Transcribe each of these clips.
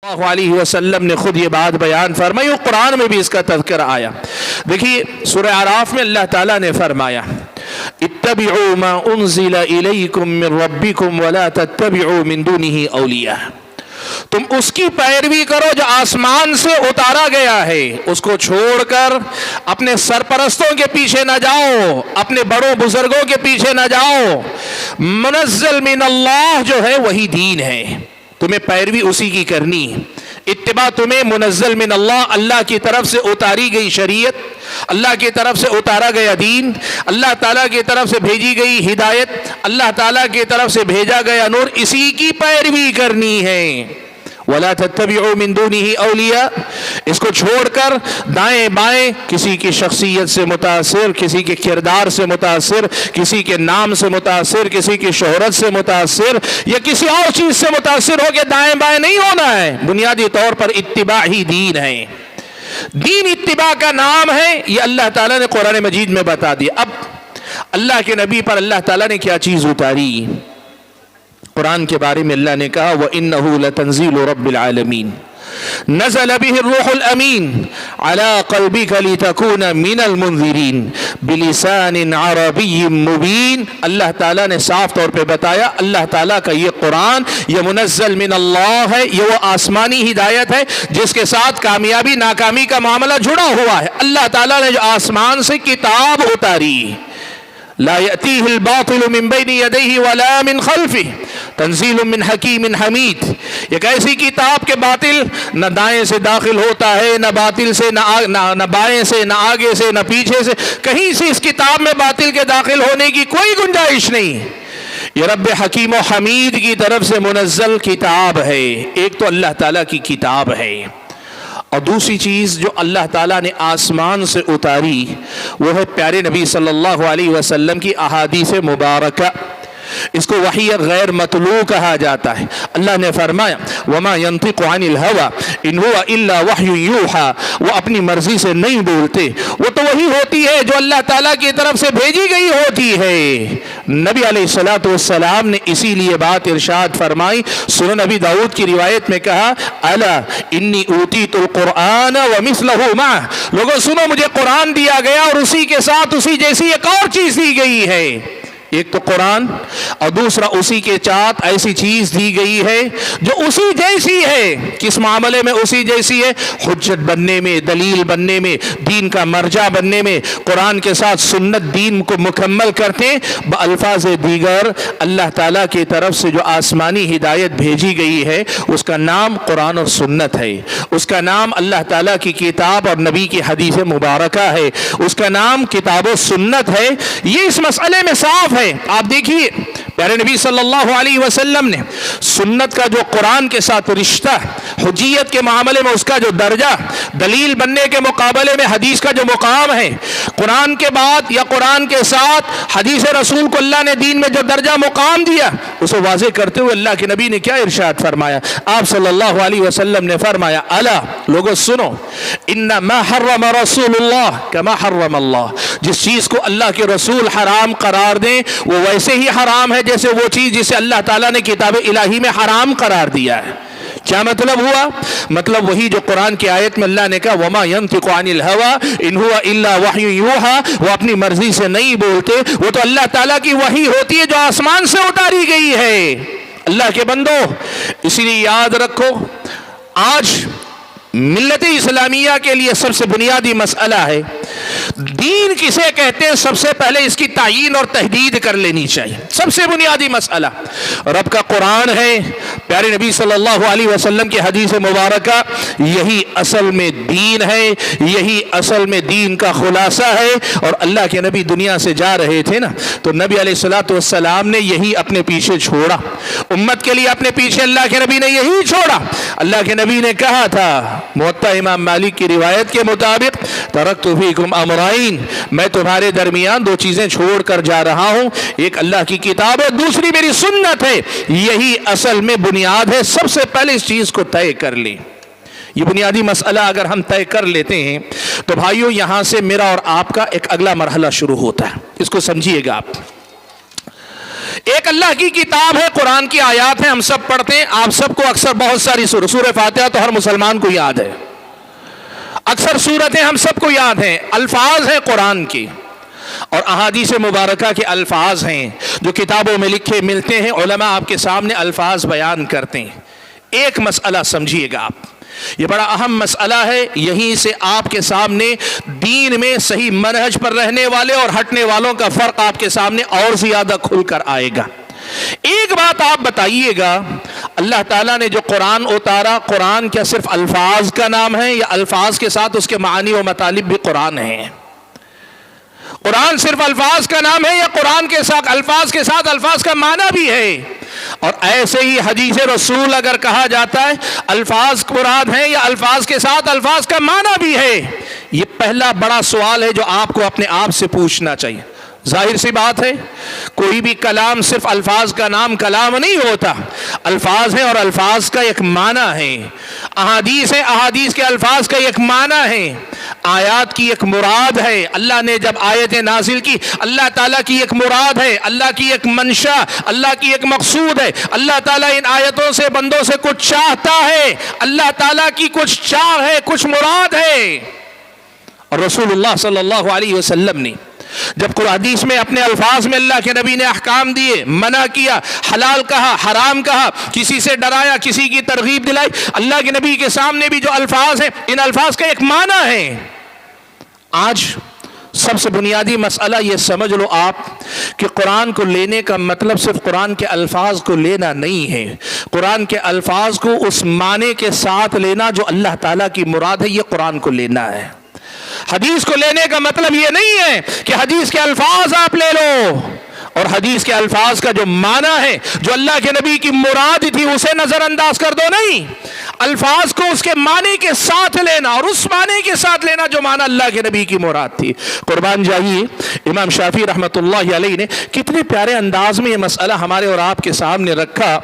اللہ علیہ وسلم نے خود یہ بات بیان فرمائی اور قرآن میں بھی اس کا تذکرہ آیا. دیکھیے سورہ اعراف میں اللہ تعالیٰ نے فرمایا اتبعوا ما انزل الیکم من ربکم ولا تتبعوا من دونه اولیاء. تم اس کی پیروی کرو جو آسمان سے اتارا گیا ہے، اس کو چھوڑ کر اپنے سرپرستوں کے پیچھے نہ جاؤ، اپنے بڑوں بزرگوں کے پیچھے نہ جاؤ. منزل من اللہ جو ہے وہی دین ہے، تمہیں پیروی اسی کی کرنی. اتباع تمہیں منزل من اللہ، اللہ کی طرف سے اتاری گئی شریعت، اللہ کی طرف سے اتارا گیا دین، اللہ تعالیٰ کی طرف سے بھیجی گئی ہدایت، اللہ تعالیٰ کی طرف سے بھیجا گیا نور، اسی کی پیروی کرنی ہے. وَلَا تَتَّبِعُوا مِن دُونِهِ أَوْلِيَاءَ، اس کو چھوڑ کر دائیں بائیں کسی کی شخصیت سے متاثر، کسی کے کردار سے متاثر، کسی کے نام سے متاثر، کسی کی شہرت سے متاثر یا کسی اور چیز سے متاثر ہو کے دائیں بائیں نہیں ہونا ہے. بنیادی طور پر اتباع ہی دین ہے. دین اتباع کا نام ہے، یہ اللہ تعالیٰ نے قرآن مجید میں بتا دیا. اب اللہ کے نبی پر اللہ تعالیٰ نے کیا چیز اتاری؟ قرآن کے بارے میں اللہ نے کہا وَإِنَّهُ لَتَنزِيلُ رَبِّ الْعَالَمِينَ نَزَلَ بِهِ الرُّوحُ الْأَمِينُ عَلَى قَلْبِكَ لِتَكُونَ مِنَ الْمُنذِرِينَ بِلِسَانٍ عَرَبِيٍّ مُبِينٍ. اللہ تعالیٰ نے صاف طور پہ بتایا اللہ تعالیٰ کا یہ قرآن یہ منزل من اللہ ہے، یہ وہ آسمانی ہدایت ہے جس کے ساتھ کامیابی ناکامی کا معاملہ جڑا ہوا ہے. اللہ تعالیٰ نے جو آسمان سے کتاب اتاری، لا يأتيه الباطل من بين يديه ولا من خلفه تنزيل من حكيم حميد. ایک ایسی کتاب کے باطل نہ دائیں سے داخل ہوتا ہے، نہ باطل سے نہ بائیں سے، نہ آگے سے، نہ پیچھے سے، کہیں سے اس کتاب میں باطل کے داخل ہونے کی کوئی گنجائش نہیں. یہ رب حکیم و حمید کی طرف سے منزل کتاب ہے. ایک تو اللہ تعالیٰ کی کتاب ہے، اور دوسری چیز جو اللہ تعالیٰ نے آسمان سے اتاری وہ ہے پیارے نبی صلی اللہ علیہ وسلم کی احادیث مبارکہ. اس کو وحی غیر مطلوع کہا جاتا ہے. اللہ نے فرمایا وَمَا يَنطِقُ عَنِ الْهَوَىٰ إِنْ هُوَ إِلَّا وَحْيٌ يُوحَىٰ، وہ اپنی مرضی سے نہیں بولتے، وہ تو وہی ہوتی ہے جو اللہ تعالیٰ کی طرف سے بھیجی گئی ہوتی ہے. نبی علیہ الصلوۃ والسلام نے اسی لیے بات ارشاد فرمائی. سنن نبی داؤد کی روایت میں کہا الا انی اوتیت القرآن ومثلہ معہ، لوگوں سنو مجھے قرآن دیا گیا اور اسی کے ساتھ اسی جیسی ایک اور چیز دی گئی ہے. ایک تو قرآن اور دوسرا اسی کے ساتھ ایسی چیز دی گئی ہے جو اسی جیسی ہے. کس معاملے میں اسی جیسی ہے؟ حجت بننے میں، دلیل بننے میں، دین کا مرجع بننے میں. قرآن کے ساتھ سنت دین کو مکمل کرتے. بألفاظ دیگر اللہ تعالیٰ کی طرف سے جو آسمانی ہدایت بھیجی گئی ہے اس کا نام قرآن اور سنت ہے، اس کا نام اللہ تعالیٰ کی کتاب اور نبی کی حدیث مبارکہ ہے، اس کا نام کتاب و سنت ہے. یہ اس مسئلے میں صاف ہے. آپ دیکھیے پیارے نبی صلی اللہ علیہ وسلم نے سنت کا جو قرآن کے ساتھ رشتہ، حجیت کے معاملے میں اس کا جو درجہ، دلیل بننے کے مقابلے میں حدیث کا جو مقام ہے، قرآن کے بعد یا قرآن کے ساتھ حدیث رسول کو اللہ نے دین میں جو درجہ مقام دیا، اسے واضح کرتے ہوئے اللہ کے نبی نے کیا ارشاد فرمایا؟ آپ صلی اللہ علیہ وسلم نے فرمایا الا لوگوں سنو انما حرم رسول اللہ کما حرم اللہ، جس چیز کو اللہ کے رسول حرام قرار دیں وہ ویسے ہی حرام ہے جیسے وہ چیز جسے اللہ تعالیٰ نے کتاب الہی میں حرام قرار دیا ہے. کیا مطلب ہوا؟ مطلب وہی جو قرآن کی آیت میں اللہ نے کہا وما ينطق عن الهوى ان هو الا وحی یوحى، وہ اپنی مرضی سے نہیں بولتے، وہ تو اللہ تعالیٰ کی وحی ہوتی ہے جو آسمان سے اتاری گئی ہے. اللہ کے بندو اسی لیے یاد رکھو آج ملت اسلامیہ کے لیے سب سے بنیادی مسئلہ ہے دین کسے کہتے ہیں. سب سے پہلے اس کی تعیین اور تحدید کر لینی چاہیے. سب سے بنیادی مسئلہ رب کا قرآن ہے، پیارے نبی صلی اللہ علیہ وسلم کی حدیث مبارکہ، یہی اصل میں دین ہے، یہی اصل میں دین کا خلاصہ ہے. اور اللہ کے نبی دنیا سے جا رہے تھے نا تو نبی علیہ الصلوۃ والسلام نے یہی اپنے پیچھے چھوڑا، امت کے لیے اپنے پیچھے اللہ کے نبی نے یہی چھوڑا. اللہ کے نبی نے کہا تھا موطا امام مالک کی روایت کے مطابق ترکت فیکم امرین، میں تمہارے درمیان دو چیزیں چھوڑ کر جا رہا ہوں، ایک اللہ کی کتاب ہے، دوسری میری سنت ہے. یہی اصل میں بنیاد ہے. سب سے پہلے اس چیز کو طے کر لیں. یہ بنیادی مسئلہ اگر ہم طے کر لیتے ہیں تو بھائیو یہاں سے میرا اور آپ کا ایک اگلا مرحلہ شروع ہوتا ہے. اس کو سمجھیے گا آپ. ایک اللہ کی کتاب ہے، قرآن کی آیات ہیں، ہم سب پڑھتے ہیں، آپ سب کو اکثر بہت ساری سورہ فاتحہ تو ہر مسلمان کو یاد ہے، اکثر سورتیں ہم سب کو یاد ہیں، الفاظ ہیں قرآن کی، اور احادیث مبارکہ کے الفاظ ہیں جو کتابوں میں لکھے ملتے ہیں، علماء آپ کے سامنے الفاظ بیان کرتے ہیں۔ ایک مسئلہ سمجھیے گا آپ، یہ بڑا اہم مسئلہ ہے، یہیں سے آپ کے سامنے دین میں صحیح منہج پر رہنے والے اور ہٹنے والوں کا فرق آپ کے سامنے اور زیادہ کھل کر آئے گا۔ ایک بات آپ بتائیے گا، اللہ تعالیٰ نے جو قرآن اتارا، قرآن کیا صرف الفاظ کا نام ہے یا الفاظ کے ساتھ اس کے معانی و مطالب بھی قرآن ہیں؟ قرآن صرف الفاظ کا نام ہے یا قرآن کے ساتھ الفاظ کا معنی بھی ہے؟ اور ایسے ہی حدیث رسول اگر کہا جاتا ہے الفاظ مراد ہیں یا الفاظ کے ساتھ الفاظ کا معنی بھی ہے؟ یہ پہلا بڑا سوال ہے جو آپ کو اپنے آپ سے پوچھنا چاہیے۔ ظاہر سی بات ہے، کوئی بھی کلام صرف الفاظ کا نام کلام نہیں ہوتا، الفاظ ہیں اور الفاظ کا ایک معنی ہے، احادیث ہے، احادیث کے الفاظ کا ایک معنی ہے، آیات کی ایک مراد ہے، اللہ نے جب آیتیں نازل کی اللہ تعالیٰ کی ایک مراد ہے، اللہ کی ایک منشا، اللہ کی ایک مقصود ہے، اللہ تعالیٰ ان آیتوں سے بندوں سے کچھ چاہتا ہے، اللہ تعالیٰ کی کچھ چاہ ہے، کچھ مراد ہے۔ اور رسول اللہ صلی اللہ علیہ وسلم نے جب قرآن حدیث میں اپنے الفاظ میں اللہ کے نبی نے احکام دیے، منع کیا، حلال کہا، حرام کہا، کسی سے ڈرایا، کسی کی ترغیب دلائی، اللہ کے نبی کے سامنے بھی جو الفاظ ہیں ان الفاظ کا ایک معنی ہے۔ آج سب سے بنیادی مسئلہ یہ سمجھ لو آپ کہ قرآن کو لینے کا مطلب صرف قرآن کے الفاظ کو لینا نہیں ہے، قرآن کے الفاظ کو اس معنی کے ساتھ لینا جو اللہ تعالیٰ کی مراد ہے، یہ قرآن کو لینا ہے۔ حدیث کو لینے کا مطلب یہ نہیں ہے کہ حدیث کے الفاظ آپ لے لو اور حدیث کے الفاظ کا جو معنی ہے، جو اللہ کے نبی کی مراد تھی، اسے نظر انداز کر دو، نہیں، الفاظ کو اس کے معنی کے ساتھ لینا اور اس معنی کے ساتھ لینا جو معنی اللہ کے نبی کی مراد تھی۔ قربان جائیے، امام شافعی رحمۃ اللہ علیہ نے کتنے پیارے انداز میں یہ مسئلہ ہمارے اور آپ کے سامنے رکھا۔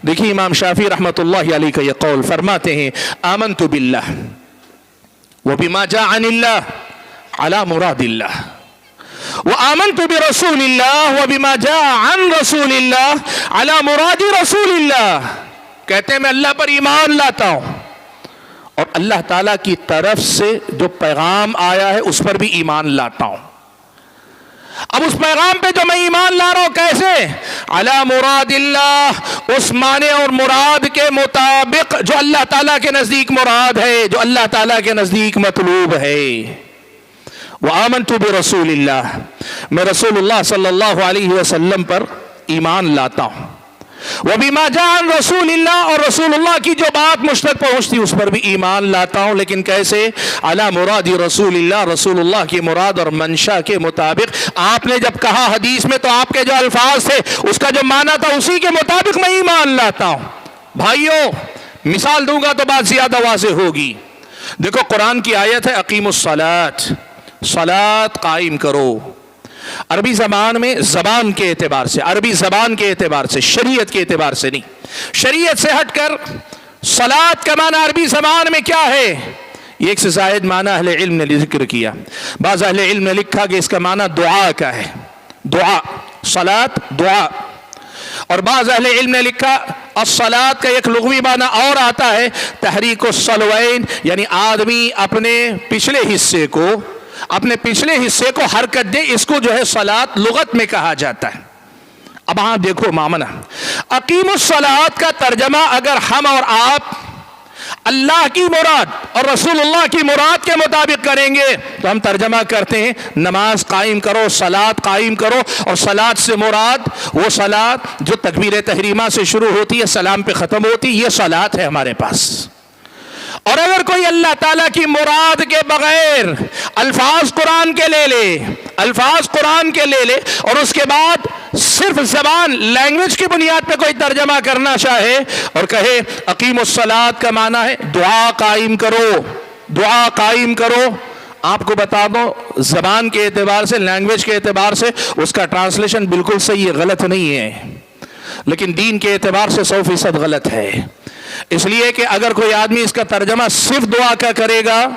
دیکھیے امام شافعی رحمۃ اللہ علیہ کا یہ قول، فرماتے ہیں آمنت باللہ وبما جاء عن اللہ علی مراد اللہ وآمنت برسول اللہ وبما جاء عن رسول اللہ علی مراد رسول اللہ۔ کہتے ہیں میں اللہ پر ایمان لاتا ہوں اور اللہ تعالیٰ کی طرف سے جو پیغام آیا ہے اس پر بھی ایمان لاتا ہوں۔ اب اس پیغام پہ جو میں ایمان لا رہا ہوں کیسے؟ علی مراد اللہ، اس معنی اور مراد کے مطابق جو اللہ تعالیٰ کے نزدیک مراد ہے، جو اللہ تعالیٰ کے نزدیک مطلوب ہے۔ وآمنت برسول اللہ، میں رسول اللہ صلی اللہ علیہ وسلم پر ایمان لاتا ہوں۔ وبما جاء عن رسول اللہ، اور رسول اللہ کی جو بات مجھ تک پہنچتی اس پر بھی ایمان لاتا ہوں، لیکن کیسے؟ علی مراد رسول اللہ، رسول اللہ کی مراد اور منشا کے مطابق۔ آپ نے جب کہا حدیث میں تو آپ کے جو الفاظ تھے اس کا جو معنی تھا اسی کے مطابق میں ایمان لاتا ہوں۔ بھائیوں مثال دوں گا تو بات زیادہ واضح ہوگی۔ دیکھو قرآن کی آیت ہے اقیموا الصلاۃ، صلاۃ قائم کرو۔ عربی زبان میں زبان کے اعتبار سے، عربی زبان کے اعتبار سے، شریعت کے اعتبار سے نہیں، شریعت سے ہٹ کر صلاۃ کا معنی عربی زبان میں کیا ہے؟ یہ ایک سے زائد معنی اہل علم نے ذکر کیا۔ بعض اہل علم نے لکھا کہ اس کا معنی دعا کا ہے، دعا، صلاۃ دعا، اور بعض اہل علم نے لکھا الصلاۃ کا ایک لغوی معنی اور آتا ہے تحریک الصلوین، یعنی آدمی اپنے پچھلے حصے کو حرکت دے، اس کو جو ہے صلاۃ لغت میں کہا جاتا ہے۔ اب ہاں دیکھو مامنا، اقیم الصلاۃ کا ترجمہ اگر ہم اور آپ اللہ کی مراد اور رسول اللہ کی مراد کے مطابق کریں گے تو ہم ترجمہ کرتے ہیں نماز قائم کرو، صلاۃ قائم کرو، اور صلاۃ سے مراد وہ صلاۃ جو تکبیر تحریمہ سے شروع ہوتی ہے سلام پہ ختم ہوتی ہے، یہ صلاۃ ہے ہمارے پاس۔ اور اگر کوئی اللہ تعالیٰ کی مراد کے بغیر الفاظ قرآن کے لے لے اور اس کے بعد صرف زبان لینگویج کی بنیاد پہ کوئی ترجمہ کرنا چاہے اور کہے اقیم الصلاۃ کا معنی ہے دعا قائم کرو، دعا قائم کرو، آپ کو بتا دو زبان کے اعتبار سے، لینگویج کے اعتبار سے اس کا ٹرانسلیشن بالکل صحیح ہے، غلط نہیں ہے، لیکن دین کے اعتبار سے 100% غلط ہے۔ اس لیے کہ اگر کوئی آدمی اس کا ترجمہ صرف دعا کا کرے گا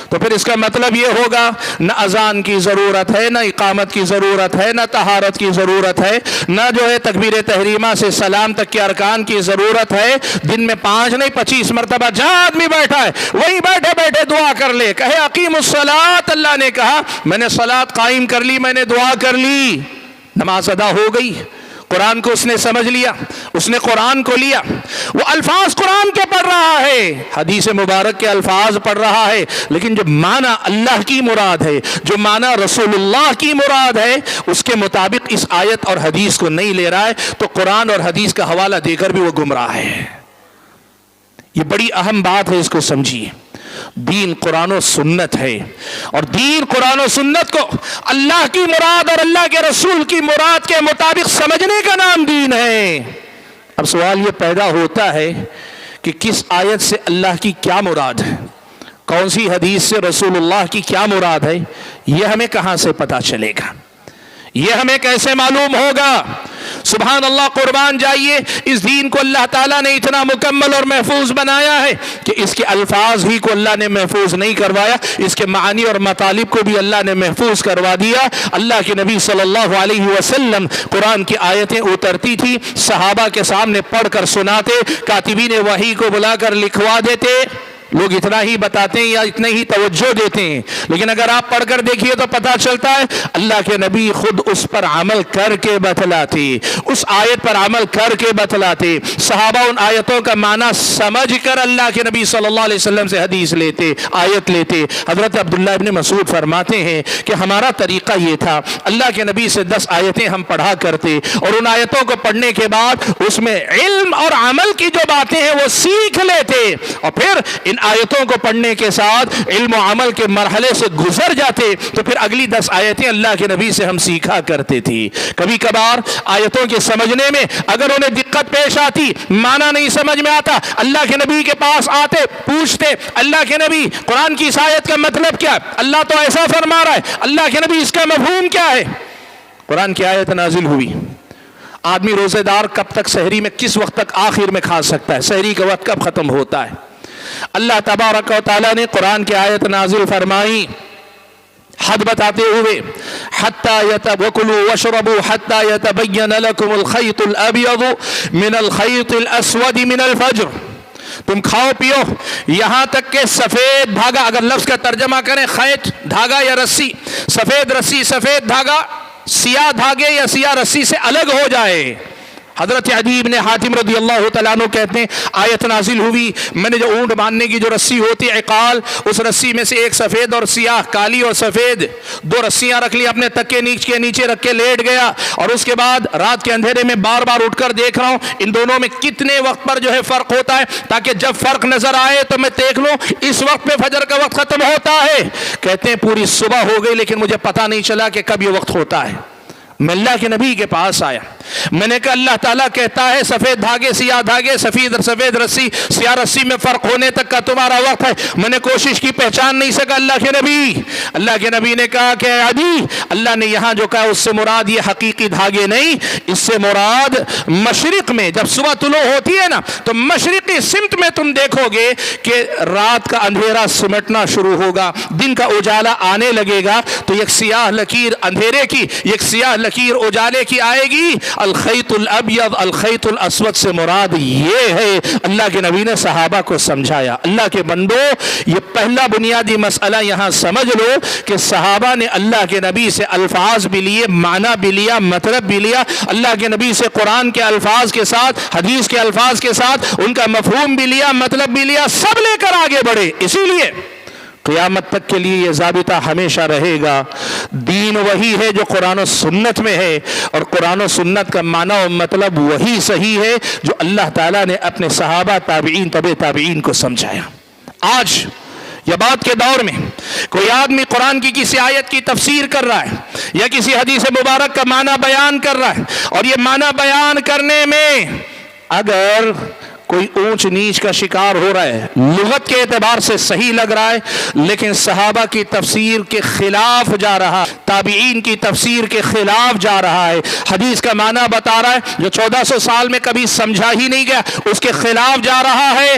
تو تو پھر اس کا مطلب یہ ہوگا نہ اذان کی ضرورت ہے، نہ اقامت کی ضرورت ہے، نہ طہارت کی ضرورت ہے، نہ جو ہے تکبیر تحریمہ سے سلام تک کے ارکان کی ضرورت ہے۔ دن میں 5 نہیں 25 مرتبہ جہاں آدمی بیٹھا ہے وہیں بیٹھے بیٹھے دعا کر لے، کہے اقیم الصلاۃ، اللہ نے کہا میں نے صلاۃ قائم کر لی، میں نے دعا کر لی، نماز ادا ہو گئی۔ قرآن کو اس نے سمجھ لیا، اس نے قرآن کو لیا، وہ الفاظ قرآن کے پڑھ رہا ہے، حدیث مبارک کے الفاظ پڑھ رہا ہے، لیکن جو معنی اللہ کی مراد ہے، جو معنی رسول اللہ کی مراد ہے، اس کے مطابق اس آیت اور حدیث کو نہیں لے رہا ہے تو قرآن اور حدیث کا حوالہ دے کر بھی وہ گمراہ ہے۔ یہ بڑی اہم بات ہے، اس کو سمجھیے۔ دین قرآن و سنت ہے، اور دین قرآن و سنت کو اللہ کی مراد اور اللہ کے رسول کی مراد کے مطابق سمجھنے کا نام دین ہے۔ اب سوال یہ پیدا ہوتا ہے کہ کس آیت سے اللہ کی کیا مراد ہے، کون سی حدیث سے رسول اللہ کی کیا مراد ہے، یہ ہمیں کہاں سے پتا چلے گا، یہ ہمیں کیسے معلوم ہوگا؟ سبحان اللہ، قربان جائیے، اس دین کو اللہ تعالیٰ نے اتنا مکمل اور محفوظ بنایا ہے کہ اس کے الفاظ ہی کو اللہ نے محفوظ نہیں کروایا، اس کے معانی اور مطالب کو بھی اللہ نے محفوظ کروا دیا۔ اللہ کے نبی صلی اللہ علیہ وسلم قرآن کی آیتیں اترتی تھی، صحابہ کے سامنے پڑھ کر سناتے، کاتبین وحی کو بلا کر لکھوا دیتے۔ لوگ اتنا ہی بتاتے ہیں یا اتنے ہی توجہ دیتے ہیں، لیکن اگر آپ پڑھ کر دیکھیے تو پتہ چلتا ہے اللہ کے نبی خود اس پر عمل کر کے بتلاتے، اس آیت پر عمل کر کے بتلاتے، صحابہ ان آیتوں کا معنی سمجھ کر اللہ کے نبی صلی اللہ علیہ وسلم سے حدیث لیتے، آیت لیتے۔ حضرت عبداللہ ابن مسعود فرماتے ہیں کہ ہمارا طریقہ یہ تھا، اللہ کے نبی سے 10 آیتیں ہم پڑھا کرتے، اور ان آیتوں کو پڑھنے کے بعد اس میں علم اور عمل کی جو باتیں ہیں وہ سیکھ لیتے، اور پھر ان آیتوں کو پڑھنے کے ساتھ علم و عمل کے مرحلے سے گزر جاتے تو پھر اگلی 10 آیتیں اللہ کے نبی سے ہم سیکھا کرتے تھی۔ کبھی کبھار آیتوں کے سمجھنے میں اگر انہیں دقت پیش آتی، معنی نہیں سمجھ میں آتا، اللہ کے نبی کے پاس آتے، پوچھتے اللہ کے نبی قرآن کی اس آیت کا مطلب کیا ہے، اللہ تو ایسا فرما رہا ہے، اللہ کے نبی اس کا مفہوم کیا ہے؟ قرآن کی آیت نازل ہوئی، آدمی روزے دار کب تک سحری میں کس وقت تک آخر میں کھا سکتا ہے، سحری کا وقت کب ختم ہوتا ہے؟ اللہ تبارک و تعالیٰ نے قرآن کی آیت نازل فرمائی حد بتاتے ہوئے، حَتَّى وَكُلُوا وَاشْرَبُوا حَتَّى يَتَبَيَّنَ لَكُمُ الْخَيْطُ الْأَبْيَضُ مِنَ الْخَيْطِ الْأَسْوَدِ مِنَ الْفَجْرِ، تم کھاؤ پیو یہاں تک کہ سفید دھاگا، اگر لفظ کا ترجمہ کریں خیط دھاگا یا رسی، سفید رسی سفید دھاگا سیاہ دھاگے یا سیاہ رسی سے الگ ہو جائے۔ حضرت عدی بن حاتم رضی اللہ تعالیٰ عنہ کہتے ہیں آیت نازل ہوئی، میں نے جو اونٹ باندھنے کی جو رسی ہوتی ہے عقال، اس رسی میں سے ایک سفید اور سیاہ، کالی اور سفید، 2 رسیاں رکھ لی، اپنے تکے کے نیچے رکھ کے لیٹ گیا، اور اس کے بعد رات کے اندھیرے میں بار بار اٹھ کر دیکھ رہا ہوں ان دونوں میں کتنے وقت پر جو ہے فرق ہوتا ہے، تاکہ جب فرق نظر آئے تو میں دیکھ لوں اس وقت پہ فجر کا وقت ختم ہوتا ہے۔ کہتے ہیں پوری صبح ہو گئی لیکن مجھے پتہ نہیں چلا کہ کب یہ وقت ہوتا ہے۔ میں اللہ کے نبی کے پاس آیا، میں نے کہا اللہ تعالیٰ کہتا ہے سفید دھاگے سیاہ دھاگے، سفید رسی سیاہ رسی میں فرق ہونے تک کا تمہارا وقت ہے۔ میں نے کوشش کی، پہچان نہیں سکا اللہ کے نبی نے کہا کہ عدی، اللہ نے یہاں جو کہا اس سے مراد یہ حقیقی دھاگے نہیں، اس سے مراد مشرق میں جب صبح طلوع ہوتی ہے نا تو مشرقی سمت میں تم دیکھو گے کہ رات کا اندھیرا سمٹنا شروع ہوگا، دن کا اجالا آنے لگے گا، تو ایک سیاہ لکیر اندھیرے کی، ایک سیاہ لکیر اجالے کی آئے گی۔ الخیط الابیض الخیط الاسود سے مراد یہ ہے، اللہ کے نبی نے صحابہ کو سمجھایا۔ اللہ کے بندو، یہ پہلا بنیادی مسئلہ یہاں سمجھ لو کہ صحابہ نے اللہ کے نبی سے الفاظ بھی لیے، معنی بھی لیا، مطلب بھی لیا، اللہ کے نبی سے قرآن کے الفاظ کے ساتھ، حدیث کے الفاظ کے ساتھ ان کا مفہوم بھی لیا، مطلب بھی لیا، سب لے کر آگے بڑھے۔ اسی لیے قیامت تک کے لیے یہ ضابطہ ہمیشہ رہے گا، دین وہی ہے جو قرآن و سنت میں ہے، اور قرآن و سنت کا معنی و مطلب وہی صحیح ہے جو اللہ تعالیٰ نے اپنے صحابہ تابعین تبع تابعین کو سمجھایا۔ آج یا بعد کے دور میں کوئی آدمی قرآن کی کسی آیت کی تفسیر کر رہا ہے یا کسی حدیث مبارک کا معنی بیان کر رہا ہے، اور یہ معنی بیان کرنے میں اگر کوئی اونچ نیچ کا شکار ہو رہا ہے، لغت کے اعتبار سے صحیح لگ رہا ہے لیکن صحابہ کی تفسیر کے خلاف جا رہا ہے، تابعین کی تفسیر کے خلاف جا رہا ہے، حدیث کا معنی بتا رہا ہے جو 1400 سال میں کبھی سمجھا ہی نہیں گیا، اس کے خلاف جا رہا ہے،